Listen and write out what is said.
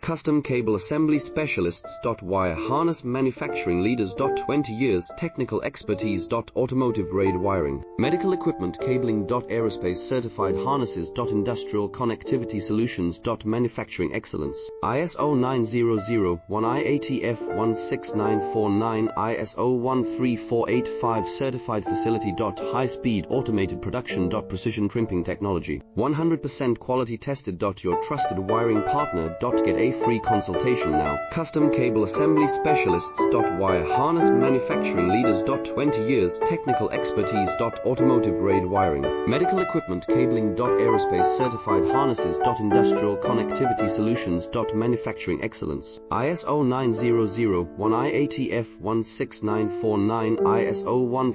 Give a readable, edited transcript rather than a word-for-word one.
Custom Cable Assembly Specialists. Wire Harness Manufacturing Leaders. 20 years Technical Expertise. Automotive grade wiring, medical equipment cabling. Aerospace certified harnesses. Industrial connectivity solutions. Manufacturing excellence. ISO 9001 IATF 16949 ISO 13485 certified facility. High speed automated production. Precision crimping technology, 100% quality tested. Your trusted wiring partner. Get a free consultation now. Custom Cable Assembly Specialists. Wire Harness Manufacturing Leaders. 20 years Technical Expertise. Automotive grade wiring, medical equipment cabling. Aerospace certified harnesses. Industrial connectivity solutions. Manufacturing excellence. ISO 9001 IATF 16949 ISO 1